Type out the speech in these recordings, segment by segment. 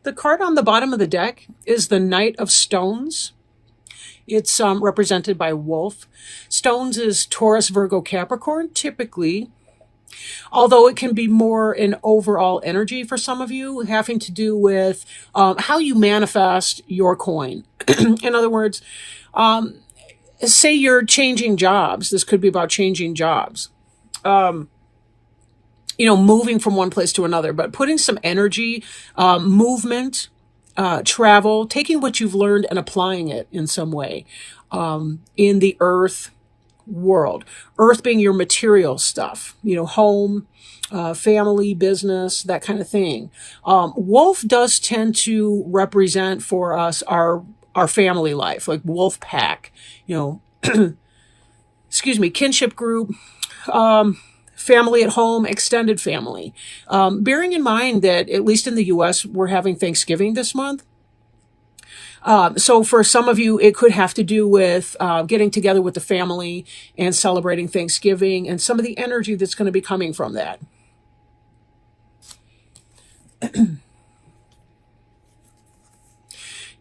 The card on the bottom of the deck is the Knight of Stones. It's represented by Wolf. Stones is Taurus, Virgo, Capricorn, typically. Although it can be more an overall energy for some of you, having to do with how you manifest your coin. In other words, say you're changing jobs. This could be about changing jobs. Moving from one place to another, but putting some energy, movement, travel, taking what you've learned and applying it in some way in the earth world. Earth being your material stuff, home, family, business, that kind of thing. Wolf does tend to represent for us our family life, like wolf pack, excuse me, kinship group, family at home, extended family. Bearing in mind that, at least in the U.S., we're having Thanksgiving this month. So for some of you, it could have to do with getting together with the family and celebrating Thanksgiving and some of the energy that's going to be coming from that.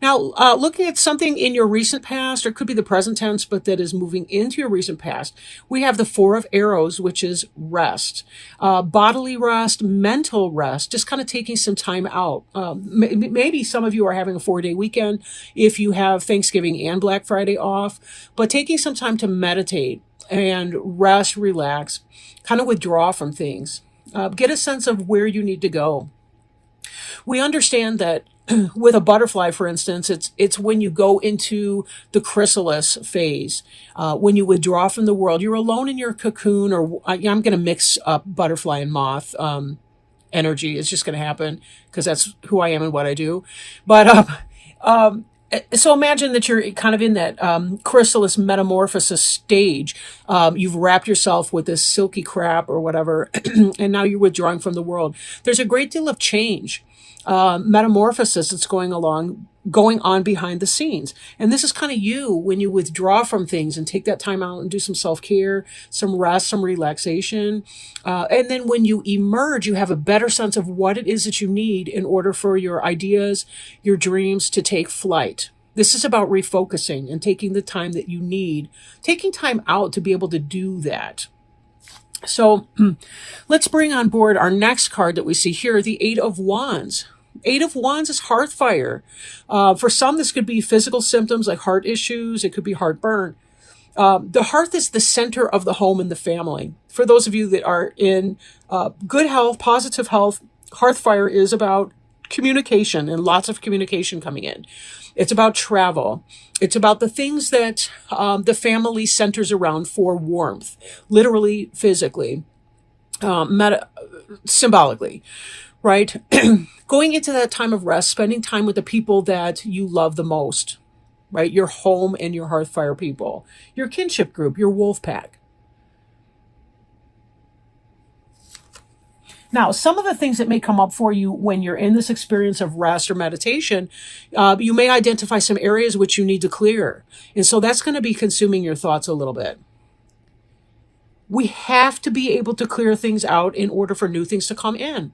Now, looking at something in your recent past, or it could be the present tense, but that is moving into your recent past, we have the Four of Arrows, which is rest. Bodily rest, mental rest, just kind of taking some time out. Maybe some of you are having a 4-day weekend if you have Thanksgiving and Black Friday off, but taking some time to meditate and rest, relax, kind of withdraw from things. Get a sense of where you need to go. We understand that with a butterfly, for instance, it's when you go into the chrysalis phase, when you withdraw from the world, you're alone in your cocoon, or I'm going to mix up butterfly and moth energy. It's just going to happen because that's who I am and what I do. But so imagine that you're kind of in that chrysalis metamorphosis stage. You've wrapped yourself with this silky crap or whatever, and now you're withdrawing from the world. There's a great deal of change. Metamorphosis that's going on behind the scenes. And this is kind of you when you withdraw from things and take that time out and do some self-care, some rest, some relaxation. And then when you emerge, you have a better sense of what it is that you need in order for your ideas, your dreams to take flight. This is about refocusing and taking the time that you need, taking time out to be able to do that. So let's bring on board our next card that we see here, the Eight of Wands. Eight of Wands is hearth fire. For some, this could be physical symptoms like heart issues. It could be heartburn. The hearth is the center of the home and the family. For those of you that are in good health, positive health, hearth fire is about communication and lots of communication coming in. It's about travel. It's about the things that the family centers around for warmth, literally, physically, symbolically, right? Going into that time of rest, spending time with the people that you love the most, right? Your home and your hearth fire people, your kinship group, your wolf pack. Now, some of the things that may come up for you when you're in this experience of rest or meditation, you may identify some areas which you need to clear. And so that's going to be consuming your thoughts a little bit. We have to be able to clear things out in order for new things to come in.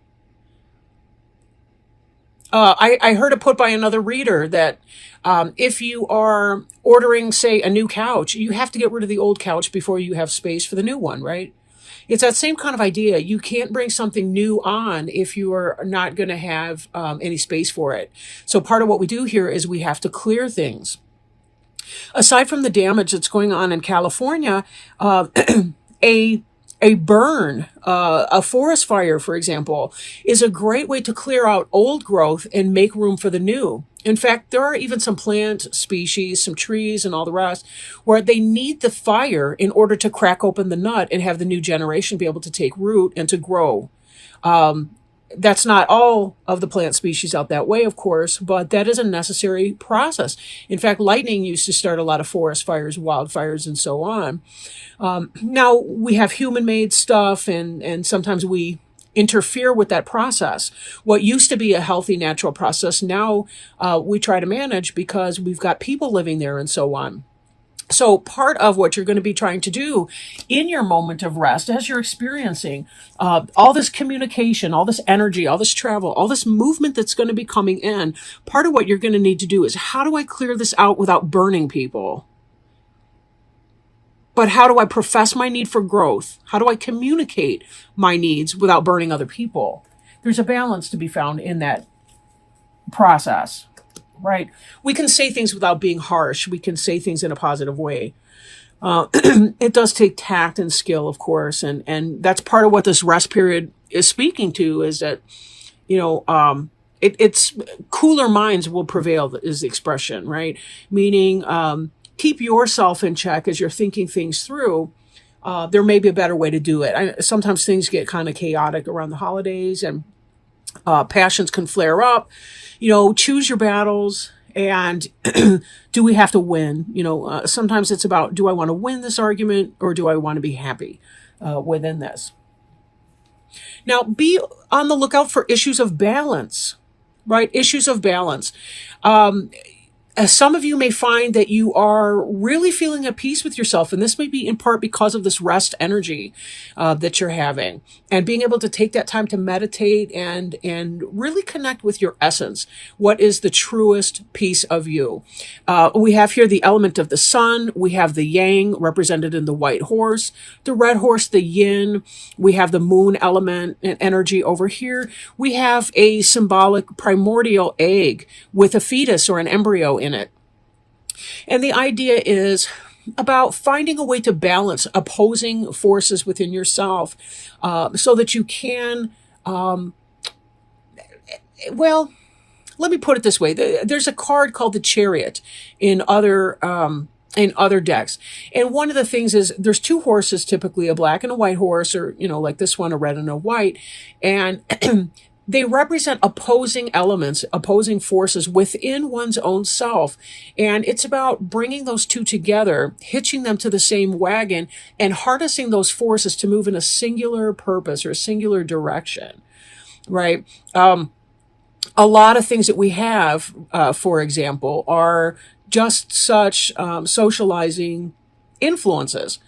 I heard it put by another reader that if you are ordering, say, a new couch, you have to get rid of the old couch before you have space for the new one, right? It's that same kind of idea. You can't bring something new on if you are not going to have any space for it. So part of what we do here is we have to clear things. Aside from the damage that's going on in California, a burn, a forest fire, for example, is a great way to clear out old growth and make room for the new. In fact, there are even some plant species, some trees and all the rest, where they need the fire in order to crack open the nut and have the new generation be able to take root and to grow. That's not all of the plant species out that way, of course, but that is a necessary process. In fact, lightning used to start a lot of forest fires, wildfires, and so on. Now, we have human-made stuff, and sometimes we interfere with that process. What used to be a healthy, natural process, now we try to manage because we've got people living there and so on. So part of what you're going to be trying to do in your moment of rest, as you're experiencing all this communication, all this energy, all this travel, all this movement that's going to be coming in, part of what you're going to need to do is, how do I clear this out without burning people? But how do I profess my need for growth? How do I communicate my needs without burning other people? There's a balance to be found in that process. Right. We can say things without being harsh. We can say things in a positive way. It does take tact and skill, of course. And that's part of what this rest period is speaking to, is that, it's cooler minds will prevail is the expression, right? Meaning, keep yourself in check as you're thinking things through. There may be a better way to do it. Sometimes things get kind of chaotic around the holidays, and passions can flare up. Choose your battles, and do we have to win? Sometimes it's about, do I want to win this argument, or do I want to be happy within this? Now, be on the lookout for issues of balance, right? Issues of balance. Some of you may find that you are really feeling at peace with yourself, and this may be in part because of this rest energy that you're having, and being able to take that time to meditate and really connect with your essence. What is the truest piece of you? We have here the element of the sun. We have the yang represented in the white horse, the red horse, the yin. We have the moon element and energy over here. We have a symbolic primordial egg with a fetus or an embryo in it. And the idea is about finding a way to balance opposing forces within yourself, so that you can, let me put it this way. There's a card called the Chariot in other decks. And one of the things is, there's two horses, typically a black and a white horse, or, like this one, a red and a white. And they represent opposing elements, opposing forces within one's own self. And it's about bringing those two together, hitching them to the same wagon, and harnessing those forces to move in a singular purpose or a singular direction, right? A lot of things that we have, for example, are just such socializing influences.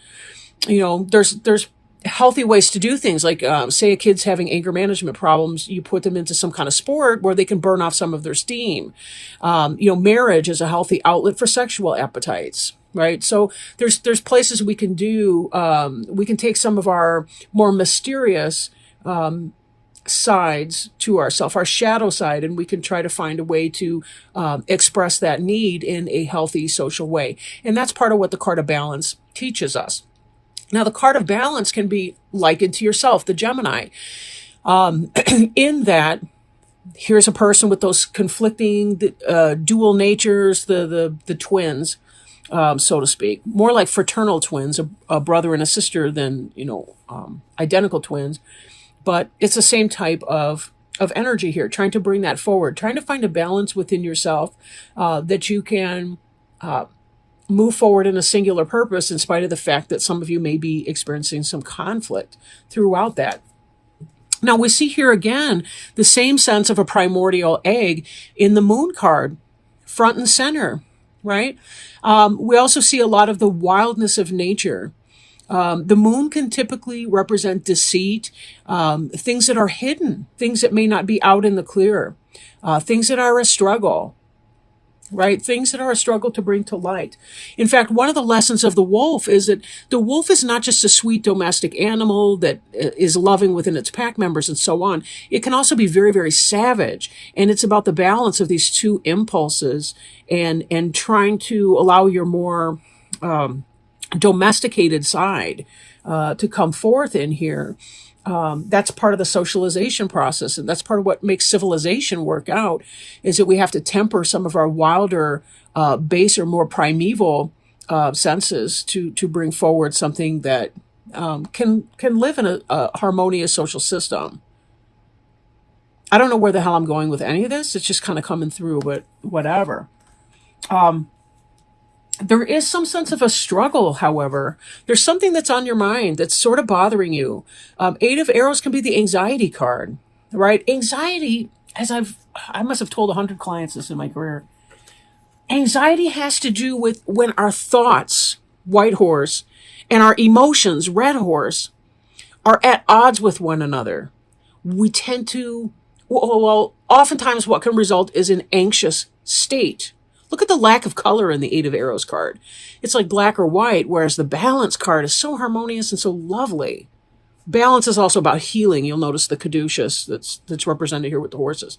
There's healthy ways to do things, like say a kid's having anger management problems, you put them into some kind of sport where they can burn off some of their steam. Marriage is a healthy outlet for sexual appetites, right? So there's places we can do, we can take some of our more mysterious sides to ourselves, our shadow side, and we can try to find a way to express that need in a healthy social way. And that's part of what the card of balance teaches us. Now, the card of balance can be likened to yourself, the Gemini, in that here's a person with those conflicting dual natures, the twins, so to speak, more like fraternal twins, a brother and a sister than, identical twins. But it's the same type of energy here, trying to bring that forward, trying to find a balance within yourself that you can move forward in a singular purpose, in spite of the fact that some of you may be experiencing some conflict throughout that. Now, we see here again the same sense of a primordial egg in the moon card, front and center, right? We also see a lot of the wildness of nature. The moon can typically represent deceit, things that are hidden, things that may not be out in the clear, things that are a struggle, right? Things that are a struggle to bring to light. In fact, one of the lessons of the wolf is that the wolf is not just a sweet domestic animal that is loving within its pack members and so on. It can also be very, very savage. And it's about the balance of these two impulses and trying to allow your more domesticated side to come forth in here. That's part of the socialization process, and that's part of what makes civilization work out, is that we have to temper some of our wilder, baser, more primeval senses to bring forward something that can live in a harmonious social system. I don't know where the hell I'm going with any of this. It's just kind of coming through, but whatever. There is some sense of a struggle, however. There's something that's on your mind that's sort of bothering you. Eight of Arrows can be the anxiety card, right? Anxiety, I must have told 100 clients this in my career. Anxiety has to do with when our thoughts, white horse, and our emotions, red horse, are at odds with one another. We tend to, well, oftentimes what can result is an anxious state. Look at the lack of color in the Eight of Arrows card. It's like black or white, whereas the Balance card is so harmonious and so lovely. Balance is also about healing. You'll notice the caduceus that's represented here with the horses,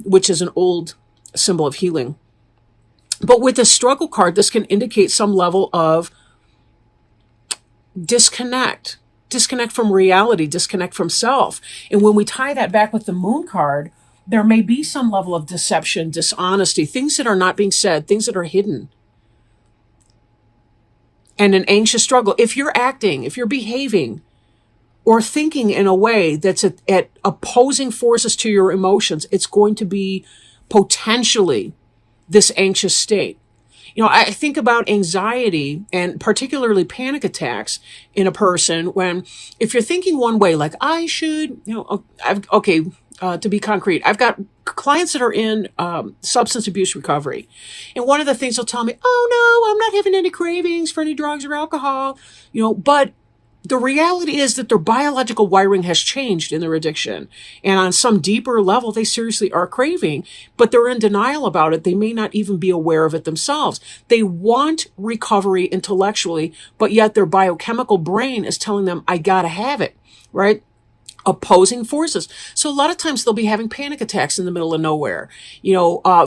which is an old symbol of healing. But with the Struggle card, this can indicate some level of disconnect from reality, disconnect from self. And when we tie that back with the Moon card, there may be some level of deception, dishonesty, things that are not being said, things that are hidden. And an anxious struggle. If you're acting, if you're behaving, or thinking in a way that's at opposing forces to your emotions, it's going to be potentially this anxious state. You know, I think about anxiety and particularly panic attacks in a person when, if you're thinking one way, like I should, to be concrete, I've got clients that are in substance abuse recovery. And one of the things they'll tell me, oh no, I'm not having any cravings for any drugs or alcohol, but the reality is that their biological wiring has changed in their addiction. And on some deeper level, they seriously are craving, but they're in denial about it. They may not even be aware of it themselves. They want recovery intellectually, but yet their biochemical brain is telling them, I gotta have it, right? Opposing forces. So a lot of times they'll be having panic attacks in the middle of nowhere,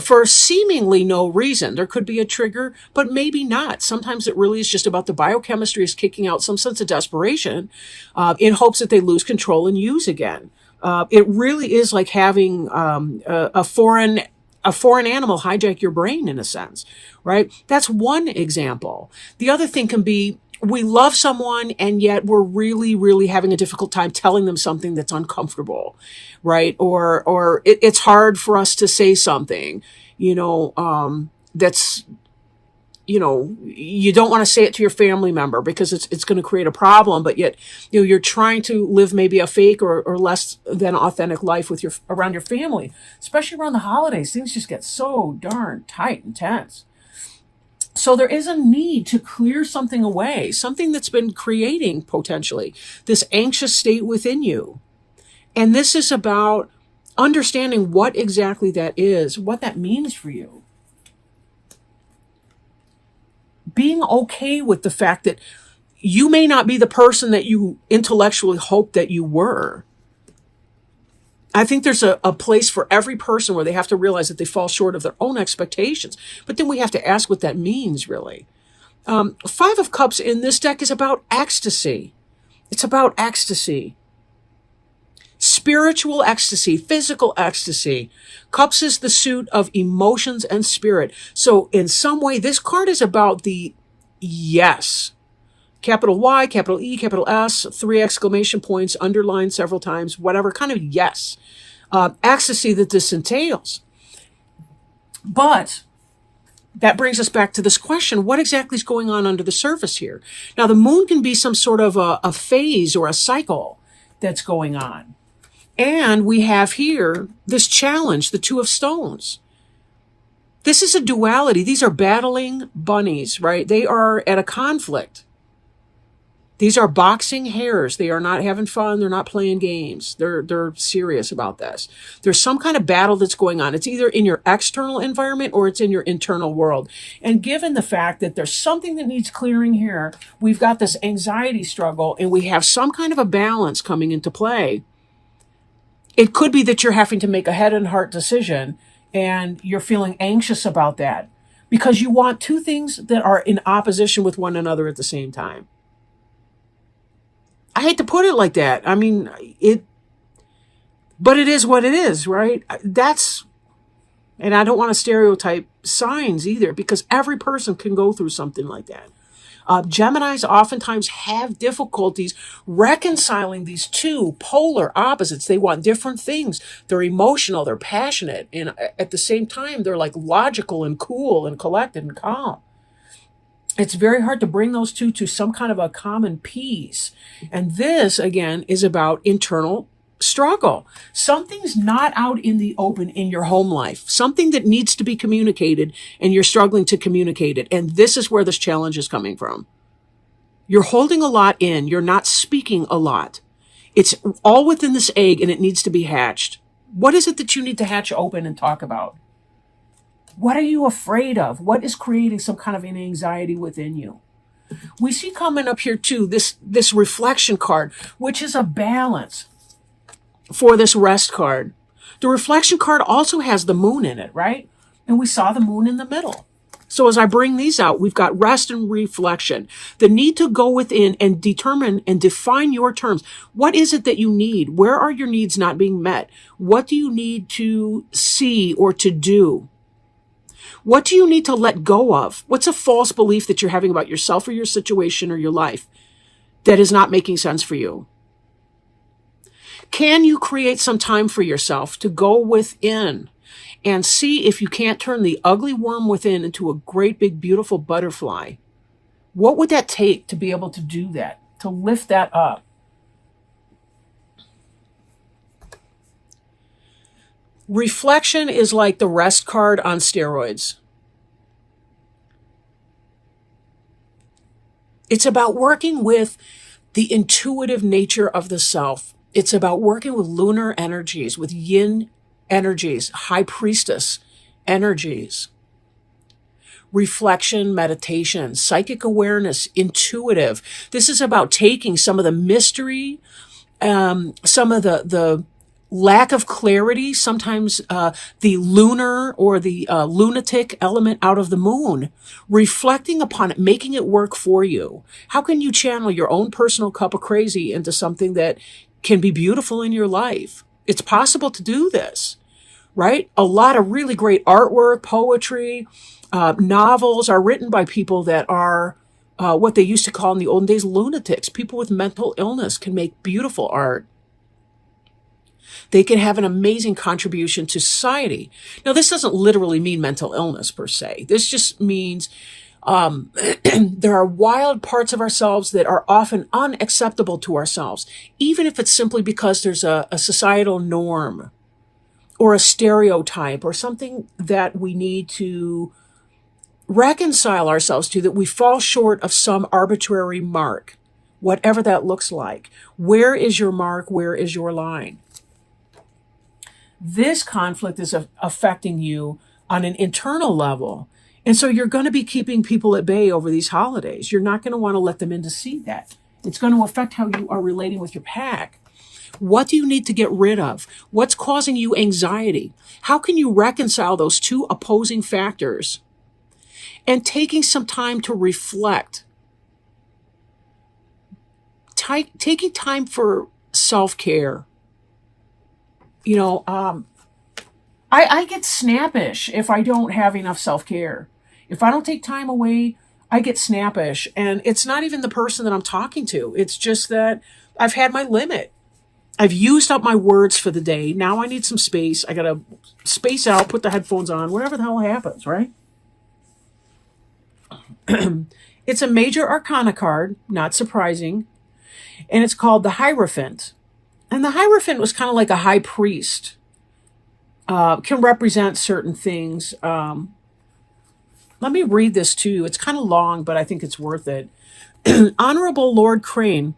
for seemingly no reason. There could be a trigger, but maybe not. Sometimes it really is just about the biochemistry is kicking out some sense of desperation, in hopes that they lose control and use again. It really is like having a foreign animal hijack your brain in a sense, right? That's one example. The other thing can be, we love someone and yet we're really, really having a difficult time telling them something that's uncomfortable, right? Or it's hard for us to say something, that's, you don't want to say it to your family member because it's going to create a problem, but yet, you're trying to live maybe a fake or less than authentic life with around your family, especially around the holidays. Things just get so darn tight and tense. So there is a need to clear something away, something that's been creating potentially this anxious state within you. And this is about understanding what exactly that is, what that means for you. Being okay with the fact that you may not be the person that you intellectually hoped that you were. I think there's a place for every person where they have to realize that they fall short of their own expectations. But then we have to ask what that means, really. Five of Cups in this deck is about ecstasy. It's about ecstasy. Spiritual ecstasy, physical ecstasy. Cups is the suit of emotions and spirit. So in some way, this card is about the yes. Capital Y, capital E, capital S, 3 exclamation points, underlined several times, whatever kind of yes. Ecstasy that this entails. But that brings us back to this question, what exactly is going on under the surface here? Now, the moon can be some sort of a phase or a cycle that's going on. And we have here this challenge, the Two of Stones. This is a duality. These are battling bunnies, right? They are at a conflict. These are boxing hares. They are not having fun. They're not playing games. They're serious about this. There's some kind of battle that's going on. It's either in your external environment or it's in your internal world. And given the fact that there's something that needs clearing here, we've got this anxiety struggle and we have some kind of a balance coming into play. It could be that you're having to make a head and heart decision and you're feeling anxious about that because you want two things that are in opposition with one another at the same time. I hate to put it like that. I mean, but it is what it is, right? And I don't want to stereotype signs either because every person can go through something like that. Geminis oftentimes have difficulties reconciling these two polar opposites. They want different things. They're emotional, they're passionate, and at the same time, they're like logical and cool and collected and calm. It's very hard to bring those two to some kind of a common peace. And this, again, is about internal struggle. Something's not out in the open in your home life. Something that needs to be communicated and you're struggling to communicate it. And this is where this challenge is coming from. You're holding a lot in. You're not speaking a lot. It's all within this egg and it needs to be hatched. What is it that you need to hatch open and talk about? What are you afraid of? What is creating some kind of an anxiety within you? We see coming up here too, this reflection card, which is a balance for this rest card. The reflection card also has the moon in it, right? And we saw the moon in the middle. So as I bring these out, we've got rest and reflection. The need to go within and determine and define your terms. What is it that you need? Where are your needs not being met? What do you need to see or to do? What do you need to let go of? What's a false belief that you're having about yourself or your situation or your life that is not making sense for you? Can you create some time for yourself to go within and see if you can't turn the ugly worm within into a great big beautiful butterfly? What would that take to be able to do that, to lift that up? Reflection is like the rest card on steroids. It's about working with the intuitive nature of the self. It's about working with lunar energies, with yin energies, high priestess energies. Reflection, meditation, psychic awareness, intuitive. This is about taking some of the mystery, some of the lack of clarity, sometimes the lunar or the lunatic element out of the moon, reflecting upon it, making it work for you. How can you channel your own personal cup of crazy into something that can be beautiful in your life? It's possible to do this, right? A lot of really great artwork, poetry, novels are written by people that are what they used to call in the olden days lunatics. People with mental illness can make beautiful art. They can have an amazing contribution to society. Now, this doesn't literally mean mental illness per se. This just means there are wild parts of ourselves that are often unacceptable to ourselves, even if it's simply because there's a societal norm or a stereotype or something that we need to reconcile ourselves to, that we fall short of some arbitrary mark, whatever that looks like. Where is your mark? Where is your line? This conflict is affecting you on an internal level. And so you're going to be keeping people at bay over these holidays. You're not going to want to let them in to see that. It's going to affect how you are relating with your pack. What do you need to get rid of? What's causing you anxiety? How can you reconcile those two opposing factors? And taking some time to reflect. Taking time for self-care. You know, I get snappish if I don't have enough self-care. If I don't take time away, I get snappish. And it's not even the person that I'm talking to. It's just that I've had my limit. I've used up my words for the day. Now I need some space. I got to space out, put the headphones on, whatever the hell happens, right? It's a major arcana card, not surprising. And it's called the Hierophant. And the Hierophant was kind of like a high priest. Can represent certain things. Let me read this to you. It's kind of long, but I think it's worth it. Honorable Lord Crane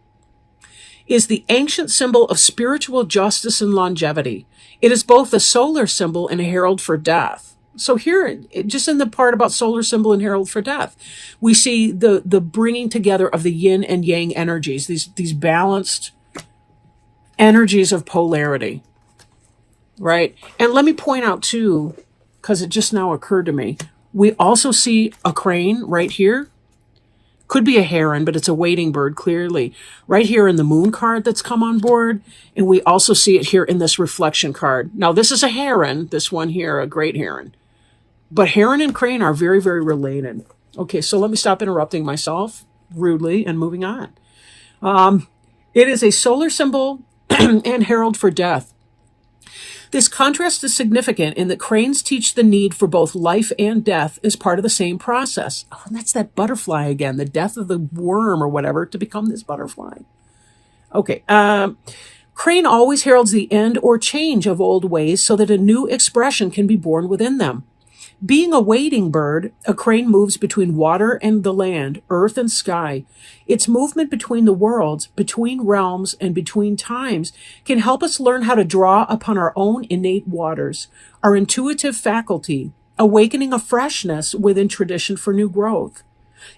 is the ancient symbol of spiritual justice and longevity. It is both a solar symbol and a herald for death. So here, just in the part about solar symbol and herald for death, we see the bringing together of the yin and yang energies, these balanced energies of polarity, right? And let me point out too, because it just now occurred to me, we also see a crane right here. Could be a heron, but it's a wading bird, clearly. Right here in the moon card that's come on board. And we also see it here in this reflection card. Now, this is a heron, this one here, a great heron. But heron and crane are very, very related. Okay, so let me stop interrupting myself rudely and moving on. It is a solar symbol and herald for death. This contrast is significant in that cranes teach the need for both life and death as part of the same process. Oh, and that's that butterfly again, the death of the worm or whatever to become this butterfly. Okay. Crane always heralds the end or change of old ways so that a new expression can be born within them. Being a wading bird, a crane moves between water and the land, earth and sky. Its movement between the worlds, between realms, and between times can help us learn how to draw upon our own innate waters, our intuitive faculty, awakening a freshness within tradition for new growth.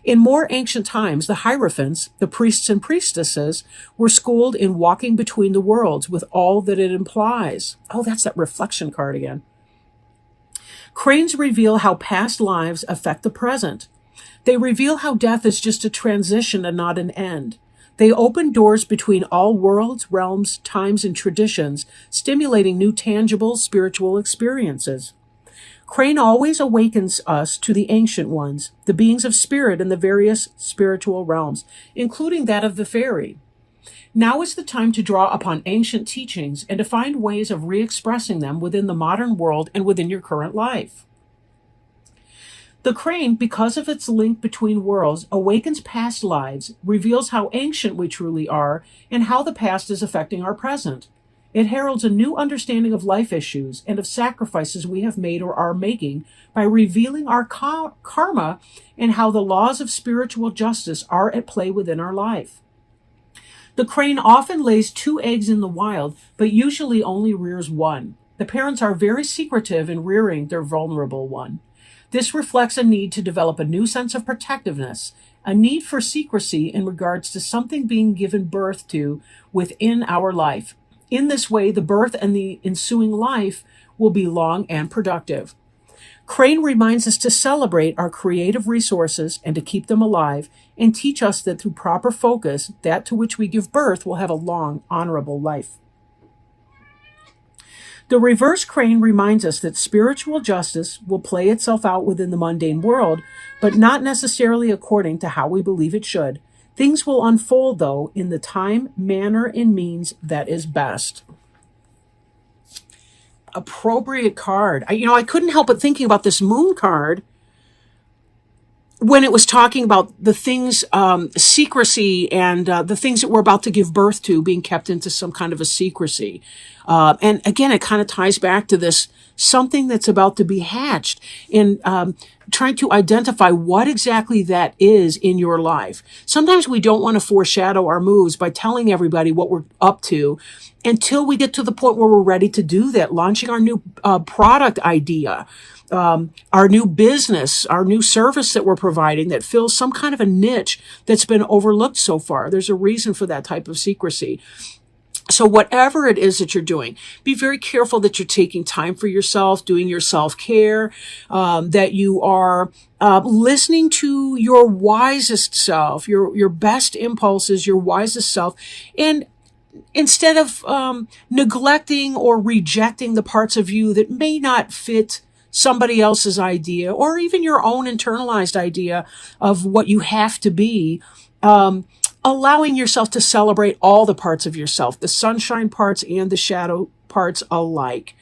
In more ancient times, the hierophants, the priests and priestesses, were schooled in walking between the worlds with all that it implies. Oh, that's that reflection card again. Cranes reveal how past lives affect the present. They reveal how death is just a transition and not an end. They open doors between all worlds, realms, times, and traditions, stimulating new tangible spiritual experiences. Crane always awakens us to the ancient ones, the beings of spirit in the various spiritual realms, including that of the fairy. Now is the time to draw upon ancient teachings and to find ways of re-expressing them within the modern world and within your current life. The crane, because of its link between worlds, awakens past lives, reveals how ancient we truly are, and how the past is affecting our present. It heralds a new understanding of life issues and of sacrifices we have made or are making by revealing our karma and how the laws of spiritual justice are at play within our life. The crane often lays 2 eggs in the wild, but usually only rears one. The parents are very secretive in rearing their vulnerable one. This reflects a need to develop a new sense of protectiveness, a need for secrecy in regards to something being given birth to within our life. In this way, the birth and the ensuing life will be long and productive. Crane reminds us to celebrate our creative resources and to keep them alive, and teach us that through proper focus, that to which we give birth will have a long, honorable life. The reverse crane reminds us that spiritual justice will play itself out within the mundane world, but not necessarily according to how we believe it should. Things will unfold, though, in the time, manner, and means that is best. Appropriate card. I couldn't help but thinking about this moon card when it was talking about the things, secrecy, and the things that we're about to give birth to being kept into some kind of a secrecy. And again, it kind of ties back to this something that's about to be hatched, in trying to identify what exactly that is in your life. Sometimes we don't want to foreshadow our moves by telling everybody what we're up to until we get to the point where we're ready to do that, launching our new product idea, our new business, our new service that we're providing that fills some kind of a niche that's been overlooked so far. There's a reason for that type of secrecy. So whatever it is that you're doing, be very careful that you're taking time for yourself, doing your self-care, that you are listening to your wisest self, your best impulses, your wisest self, and instead of neglecting or rejecting the parts of you that may not fit somebody else's idea or even your own internalized idea of what you have to be, allowing yourself to celebrate all the parts of yourself, the sunshine parts and the shadow parts alike.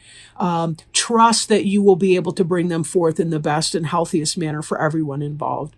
Trust that you will be able to bring them forth in the best and healthiest manner for everyone involved.